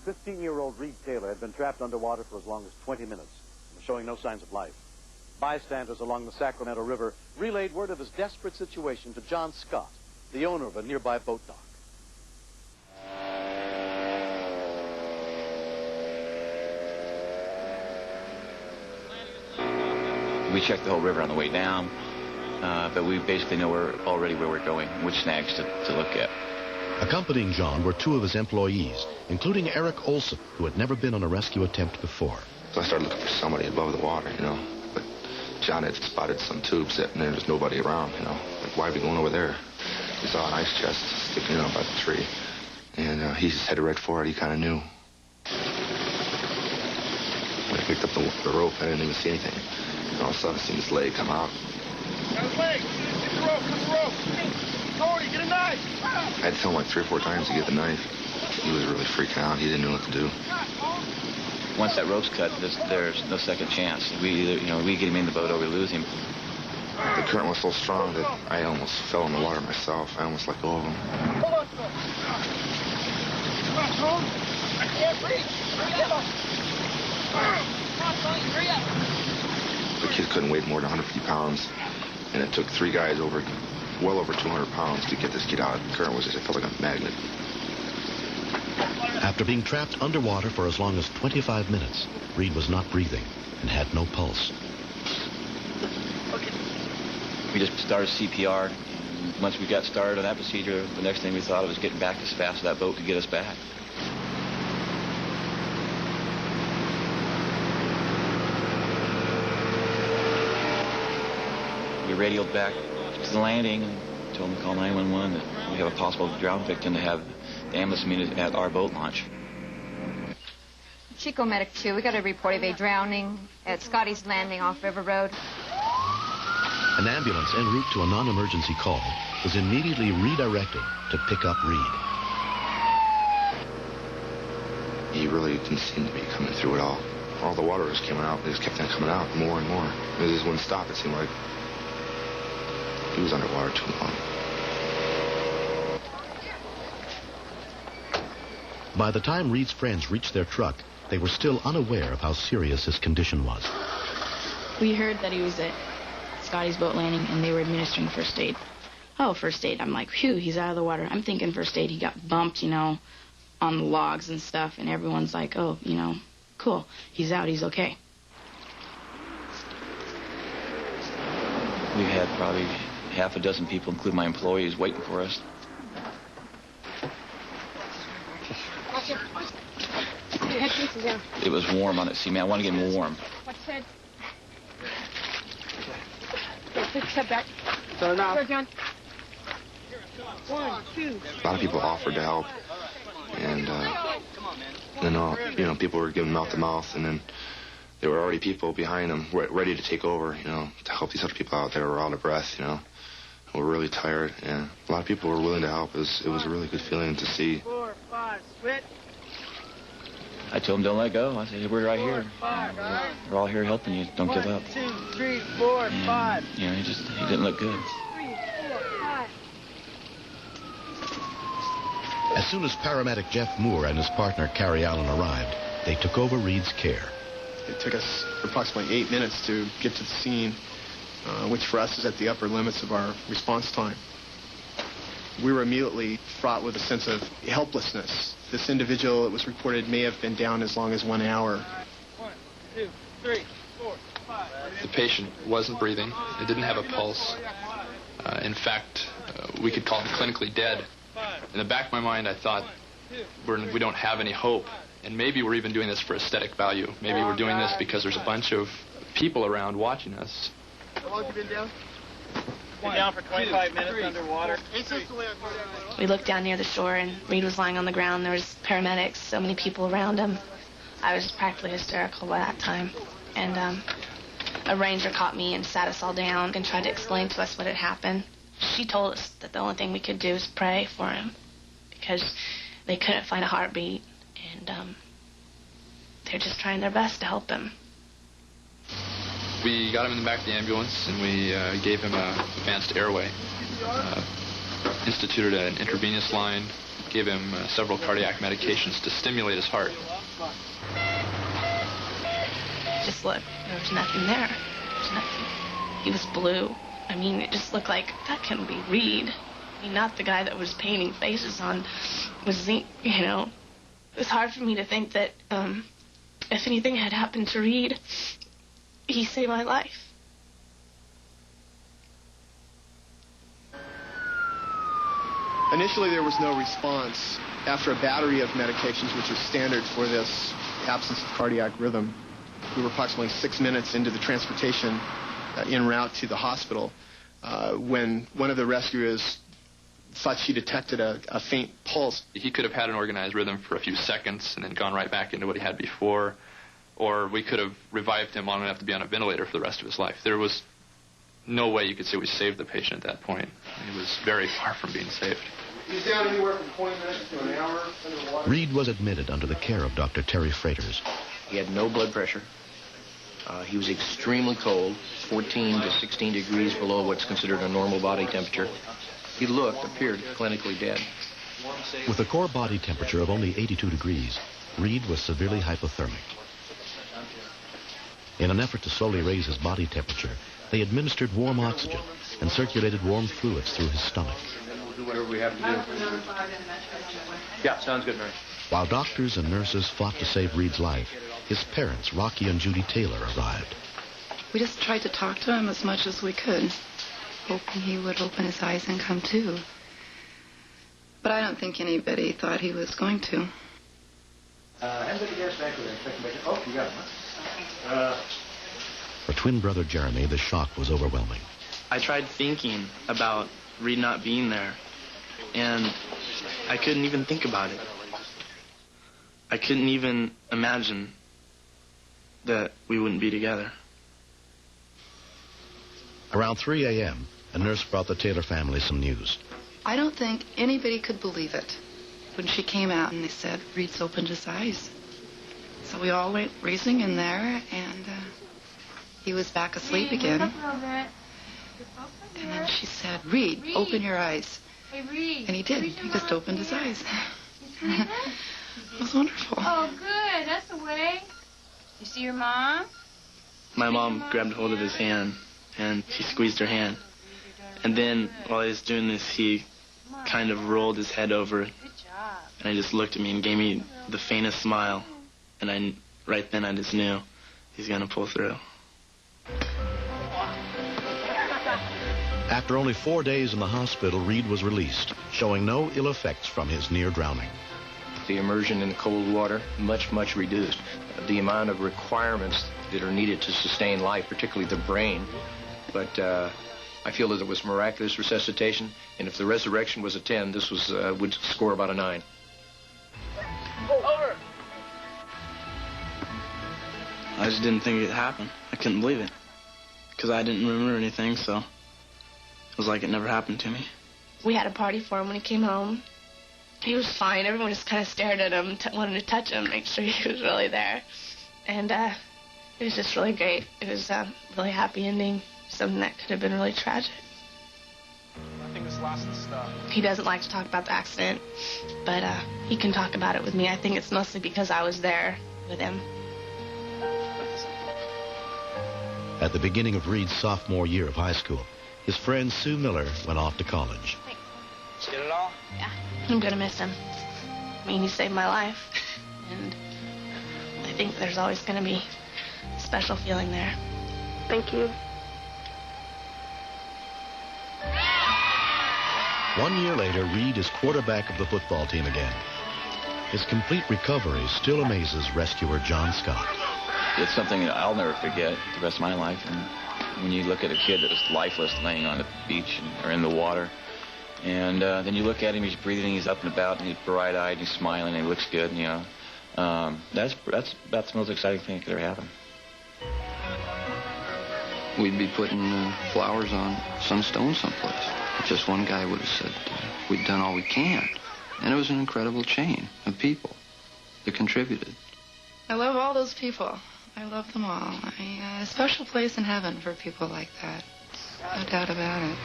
15-year-old Reed Taylor had been trapped underwater for as long as 20 minutes, showing no signs of life. Bystanders along the Sacramento River relayed word of his desperate situation to John Scott, the owner of a nearby boat dock. We checked the whole river on the way down, but we basically know already where we're going, which snags to look at. Accompanying John were two of his employees, including Eric Olson, who had never been on a rescue attempt before. So I started looking for somebody above the water, but John had spotted some tubes and there was nobody around, Like, why are we going over there? He saw an ice chest sticking out by the tree, and he just headed right for it. He kind of knew. When I picked up the rope, I didn't even see anything. And all of a sudden, I seen his leg come out. Got his leg! Get the rope! Get the rope! Cody, get a knife! I had to tell him like 3 or 4 times to get the knife. He was really freaking out. He didn't know what to do. Once that rope's cut, there's no second chance. We either, we get him in the boat or we lose him. The current was so strong that I almost fell in the water myself. I almost let go of him. Hold on, Come on, Tom. I can't breathe. Hurry up. Come on, Tony, hurry up. The kid couldn't weigh more than 150 pounds, and it took 3 guys well over 200 pounds to get this kid out. The current was just, it felt like a magnet. After being trapped underwater for as long as 25 minutes, Reed was not breathing and had no pulse. We just started CPR. Once we got started on that procedure, the next thing we thought of was getting back as fast as that boat could get us back. We radioed back to the landing and told them to call 911 that we have a possible drown victim to have the ambulance meet at our boat launch. Chico Medic 2, we got a report of a drowning at Scotty's Landing off River Road. An ambulance en route to a non-emergency call was immediately redirected to pick up Reed. He really didn't seem to be coming through at all. All the water was coming out. It just kept on coming out more and more. It just wouldn't stop, it seemed like. He was underwater too long. By the time Reed's friends reached their truck, they were still unaware of how serious his condition was. We heard that he was at Scotty's boat landing and they were administering first aid. Oh, first aid. I'm like, phew, he's out of the water. I'm thinking first aid. He got bumped, on the logs and stuff, and everyone's like, oh, cool. He's out. He's okay. We had probably half a dozen people, including my employees, waiting for us. It was warm on it. See, man, I want to get him warm. What's said? Take a step back. So now. Here, John. 1, 2. A lot of people offered to help, and then people were giving mouth-to-mouth, and then there were already people behind them ready to take over, to help these other people out. They were out of breath, were really tired, and a lot of people were willing to help. It was a really good feeling to see. 4, 5, switch. I told him, don't let go. I said, we're right here. We're all here helping you. Don't give up. 1, 2, 3, 4, 5. He didn't look good. 3, 4, 5. As soon as paramedic Jeff Moore and his partner Carrie Allen arrived, they took over Reed's care. It took us approximately 8 minutes to get to the scene, which for us is at the upper limits of our response time. We were immediately fraught with a sense of helplessness. This individual, it was reported, may have been down as long as 1 hour. 1, 2, 3, 4, 5. The patient wasn't breathing. It didn't have a pulse. In fact, we could call him clinically dead. In the back of my mind, I thought, we don't have any hope. And maybe we're even doing this for aesthetic value. Maybe we're doing this because there's a bunch of people around watching us. How long have you been down? Been down for 25 minutes underwater. We looked down near the shore, and Reed was lying on the ground. There was paramedics, so many people around him. I was practically hysterical by that time. And a ranger caught me and sat us all down and tried to explain to us what had happened. She told us that the only thing we could do is pray for him because they couldn't find a heartbeat, and they're just trying their best to help him. We got him in the back of the ambulance, and we gave him an advanced airway. Instituted an intravenous line, gave him several cardiac medications to stimulate his heart. Just look, there was nothing there. There was nothing. He was blue. I mean, it just looked like that couldn't be Reed. I mean, not the guy that was painting faces on, was, you know. It was hard for me to think that if anything had happened to Reed, he saved my life. Initially, there was no response. After a battery of medications, which is standard for this absence of cardiac rhythm, we were approximately 6 minutes into the transportation en route to the hospital when one of the rescuers thought she detected a faint pulse. He could have had an organized rhythm for a few seconds and then gone right back into what he had before, or we could have revived him long enough to be on a ventilator for the rest of his life. There was no way you could say we saved the patient at that point. He was very far from being saved. He's down anywhere from 20 minutes to an hour under the water. Reed was admitted under the care of Dr. Terry Freitas. He had no blood pressure. He was extremely cold, 14 to 16 degrees below what's considered a normal body temperature. He appeared clinically dead. With a core body temperature of only 82 degrees, Reed was severely hypothermic. In an effort to slowly raise his body temperature, they administered warm oxygen and circulated warm fluids through his stomach. We'll do whatever we have to do. Yeah, sounds good, Mary. While doctors and nurses fought to save Reed's life, his parents, Rocky and Judy Taylor, arrived. We just tried to talk to him as much as we could, hoping he would open his eyes and come to. But I don't think anybody thought he was going to. For twin brother Jeremy, the shock was overwhelming. I tried thinking about Reed not being there, and I couldn't even think about it. I couldn't even imagine that we wouldn't be together. Around 3 a.m., a nurse brought the Taylor family some news. I don't think anybody could believe it when she came out and they said Reed's opened his eyes. So we all went racing in there, and he was back asleep again. And then she said, Reed, open your eyes. Hey, Reed. And he did. He just opened his eyes. It was wonderful. Oh, good. That's the way. You see your mom? My mom grabbed hold of his hand, and she squeezed her hand. And then, while he was doing this, he kind of rolled his head over, and I just looked at me and gave me the faintest smile. And right then I just knew he's going to pull through. After only 4 days in the hospital, Reed was released, showing no ill effects from his near drowning. The immersion in the cold water, much reduced. The amount of requirements that are needed to sustain life, particularly the brain. But I feel that it was miraculous resuscitation, and if the resurrection was a 10, this was would score about a 9. Over. I just didn't think it happened. I couldn't believe it, because I didn't remember anything, so it was like it never happened to me. We had a party for him when he came home. He was fine. Everyone just kind of stared at him, wanted to touch him, make sure he was really there. And it was just really great. It was a really happy ending, something that could have been really tragic. I think this last stuff. He doesn't like to talk about the accident, but he can talk about it with me. I think it's mostly because I was there with him. At the beginning of Reed's sophomore year of high school, his friend Sue Miller went off to college. Did you get it all? Yeah, I'm gonna miss him. I mean, he saved my life, and I think there's always gonna be a special feeling there. Thank you. 1 year later, Reed is quarterback of the football team again. His complete recovery still amazes rescuer John Scott. It's something that I'll never forget the rest of my life. And when you look at a kid that was lifeless laying on the beach or in the water, and then you look at him, he's breathing, he's up and about, and he's bright-eyed, he's smiling, and he looks good, you know. That's the most exciting thing that could ever happen. We'd be putting flowers on some stone someplace. Just one guy would have said, we've done all we can. And it was an incredible chain of people that contributed. I love all those people. I love them all. A special place in heaven for people like that. No doubt about it.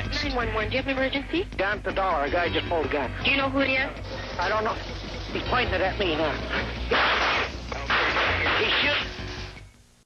next. 911, do you have an emergency? Down to the dollar. A guy just pulled a gun. Do you know who it is? I don't know. He's pointing it at me now. He's shooting